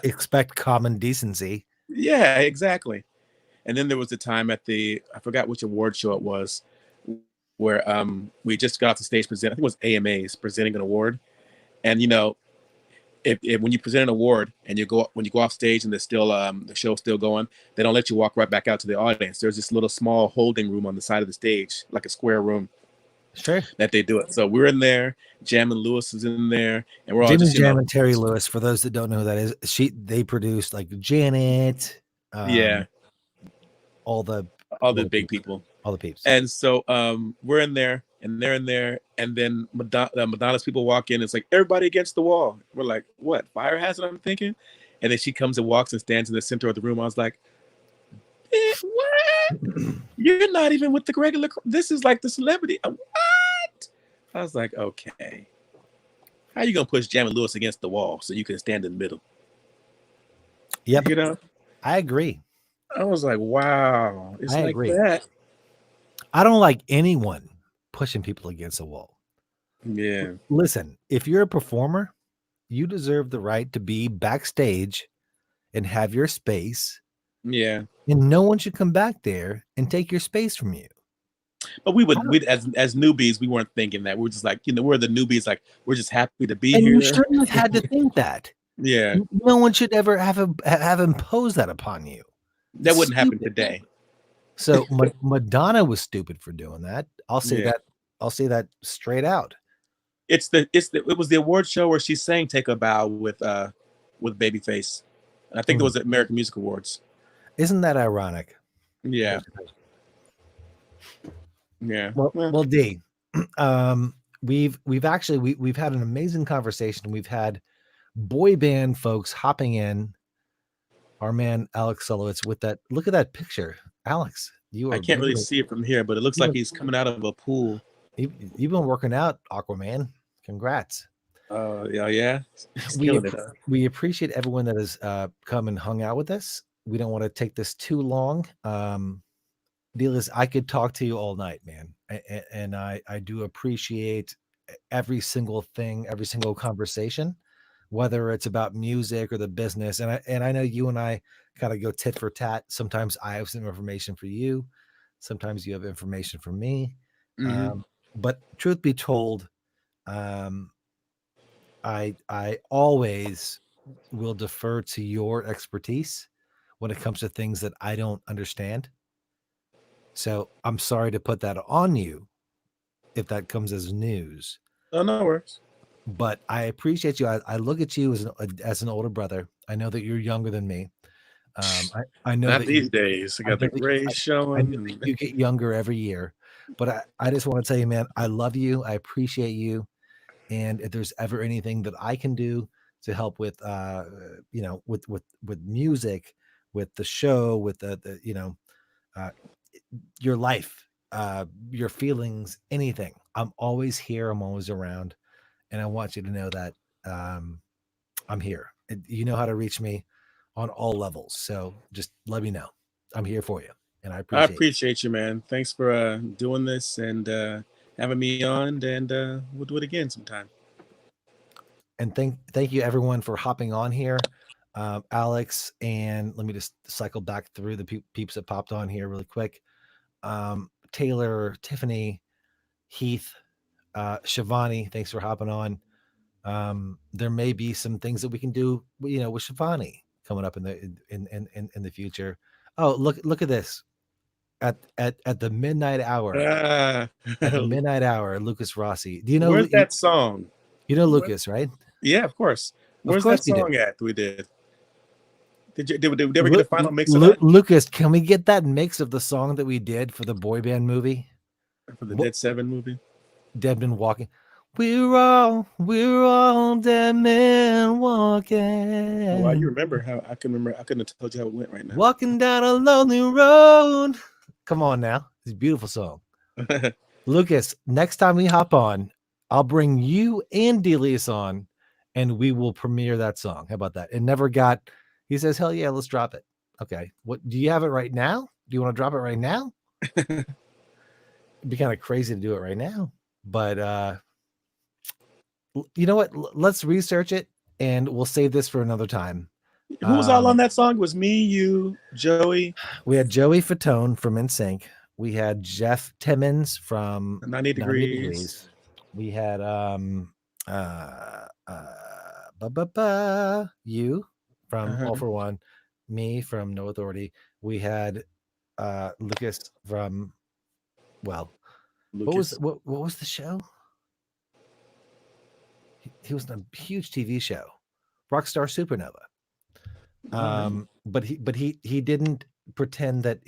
expect common decency. Yeah, exactly. And then there was a time I forgot which award show it was, where we just got off the stage presenting. I think it was AMAs presenting an award. And if when you present an award and when you go off stage and there's still the show's still going, they don't let you walk right back out to the audience. There's this little small holding room on the side of the stage, like a square room. Sure. That they do it. So we're in there. Jam and Lewis is in there, and we're all Jimmy just Jam and Terry Lewis. For those that don't know who that is, they produced like Janet. All the big people, all the peeps. And so we're in there, and they're in there, and then Madonna's people walk in. It's like, everybody against the wall. We're like, what, fire hazard? I'm thinking. And then she comes and walks and stands in the center of the room. I was like, what? You're not even with the regular. This is like the celebrity. What? I was like, okay, how you gonna push Jamie Lewis against the wall so you can stand in the middle? Yep, You know, I agree. I was like, wow, I it's like agree. that. I don't like anyone pushing people against a wall. Yeah, Listen, if you're a performer, you deserve the right to be backstage and have your space, yeah. and no one should come back there and take your space from you. But we I would, don't, we as newbies, we weren't thinking that. We're just like, we're the newbies. Like, we're just happy to be and you here. shouldn't have had to think that. Yeah, No one should ever have imposed that upon you. that It's wouldn't happen stupid. today. So Madonna was stupid for doing that. I'll say Yeah, that. I'll say that straight out. it was the award show where she sang "Take a Bow" with Babyface, and I think it Mm. was the American Music Awards. Isn't that ironic? Yeah, Basically. yeah. Well, D. We've actually we've had an amazing conversation. We've had boy band folks hopping in. Our man Alex Solowitz with that. Look at that picture, Alex. You I are can't really literally see it from here, but it looks you like have, he's coming out of a pool. you've been working out, Aquaman. Congrats. Yeah, yeah. He's We killing it. Huh? we appreciate everyone that has come and hung out with us. We don't want to take this too long. Deal is, I could talk to you all night, man, and I do appreciate every single thing, every single conversation, whether it's about music or the business. And I know you and I kind of go tit for tat. Sometimes I have some information for you, sometimes you have information for me. Hmm. But truth be told, um, I always will defer to your expertise when it comes to things that I don't understand. So I'm sorry to put that on you if that comes as news, Oh, no worries. but I appreciate you. I look at you as an older brother. I know that you're younger than me. I know Not that you these days. I I got know the that gray I know that showing. you get younger every year. But I just want to tell you, man, I love you. I appreciate you. And if there's ever anything that I can do to help with with music, with the show, with the uh your life, your feelings, anything. I'm always here. I'm always around. And I want you to know that um, I'm here. You know how to reach me on all levels. So just let me know. I'm here for you. And I I appreciate you. appreciate you, man. Thanks for doing this and having me on, and we'll do it again sometime. And thank you everyone for hopping on here. Alex, and let me just cycle back through the peeps that popped on here really quick. Taylor, Tiffany, Heath, Shivani, thanks for hopping on. There may be some things that we can do, with Shivani coming up in the future. Oh, look at this at the midnight hour. Ah, At the midnight hour, Lucas Rossi. Do you know where's that song? you know What? Lucas, right? Yeah, of course. Of Where's course that you do. song at? We did. Did we ever get a final mix of that Lucas, can we get that mix of the song that we did for the boy band movie? for the What Dead Seven movie? Dead Men Walking? We're all dead men Oh wow, you walking. remember how I can remember? I couldn't have told you how it went right now. Walking down a lonely road. Come on now. It's a beautiful song. Lucas, next time we hop on, I'll bring you and Delious on and we will premiere that song. How about that? It never got, he says, hell yeah, let's drop it. Okay. What do you have it right now? Do you want to drop it right now? It'd be kind of crazy to do it right now. But you know what? Let's research it and we'll save this for another time. Who was all on Um, that song? It was me, you, Joey, We had Joey Fatone from NSYNC. We had Jeff Timmons from 90 90 Degrees. Degrees. We had you from Uh-huh. All-4-One, me from No Authority. We had Lucas from, well, Lucas. what was the show? He was in a huge TV show, Rockstar Supernova. All right. But he didn't pretend that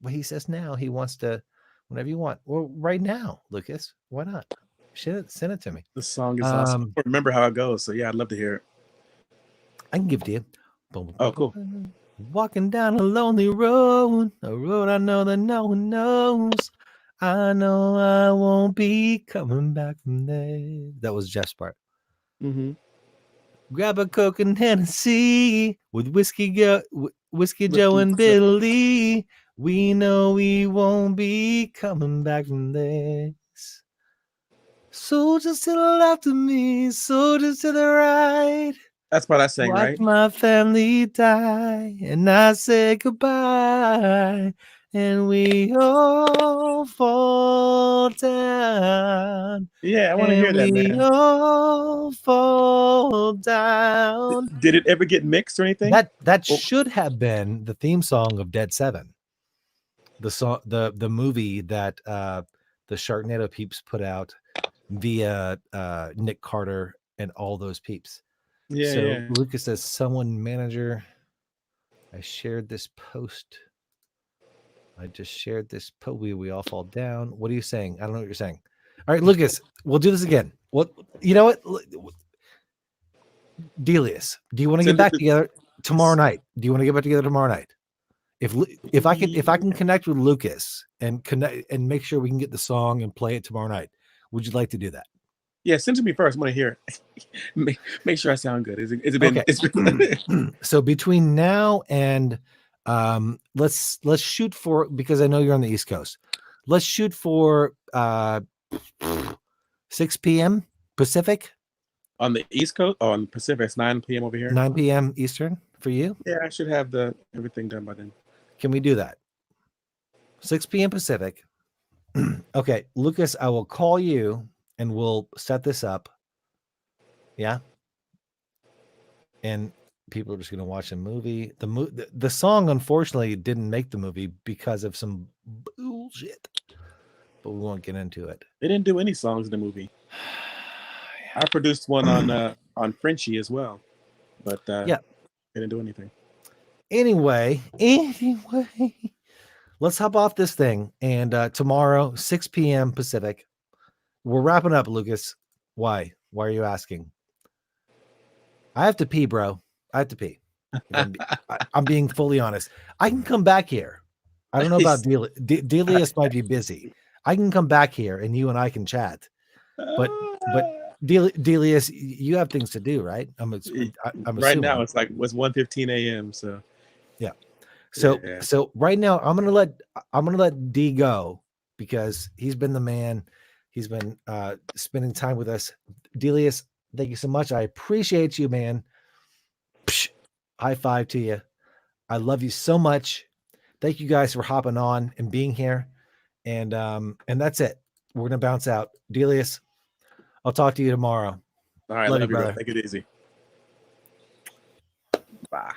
what he says now he wants to whenever you want. Well, right now, Lucas, why not? Send it to me. The song is awesome. I Um, don't remember how it goes, so yeah, I'd love to hear it. I can give it to you. Boom, boom, Oh, boom, cool. boom. Walking down a lonely road, a road I know that no one knows. I know I won't be coming back from there. That was Jeff's part. Mm-hmm. Grab a Coke and Hennessy with Whiskey Joe Whiskey. and Billy. We know we won't be coming back from this. Soldiers to the left of me, soldiers to the right. That's what I sang, Watch right? my family die, and I say goodbye, and we all fall down, Yeah, I want to and hear that, we man. all fall down. Did it ever get mixed or anything? That Oh, should have been the theme song of Dead Seven, the song, the movie that the Sharknado peeps put out via Nick Carter and all those peeps. yeah, So yeah. Lucas says, someone manager, I shared this post. I just shared this post. We all fall down. What are you saying? I don't know what you're saying. All right, Lucas, we'll do this again. Well, you know what? Delious, do you want to get Send it back to. together tomorrow night? Do you want to get back together tomorrow night? If I can connect with Lucas and connect and make sure we can get the song and play it tomorrow night, would you like to do that? Yeah, send it to me first. I want to hear it. Make sure I sound good. It's been Okay. it's been So between now and let's shoot for, because I know you're on the East Coast. Let's shoot for 6 p.m. Pacific, on the East Coast. Oh, on the Pacific, it's 9 p.m. over here. 9 p.m. Eastern for you. Yeah, I should have the everything done by then. Can we do that? 6 p.m. Pacific. Okay, Lucas, I will call you and we'll set this up. Yeah. And people are just going to watch a movie. The song, unfortunately, didn't make the movie because of some bullshit, but we won't get into it. They didn't do any songs in the movie. I produced one on Frenchie as well, but Yeah. they didn't do anything. Anyway, let's hop off this thing. And tomorrow, 6 p.m. Pacific, we're wrapping up, Lucas. Why? Why are you asking? I have to pee, bro. I have to pee. I'm being fully honest. I can come back here. I don't know about Delious might be busy. I can come back here and you and I can chat. But Delious, you have things to do, right? I'm right now assuming. it's like 1:15 a.m. So Yeah. So yeah. so right now I'm gonna let D go because he's been the man. He's been spending time with us. Delious, thank you so much. I appreciate you, man. Psh, high five to you. I love you so much. Thank you guys for hopping on and being here. And that's it. We're gonna bounce out. Delious, I'll talk to you tomorrow. All right, Love you, love you, bro. brother. Take it easy. Bye.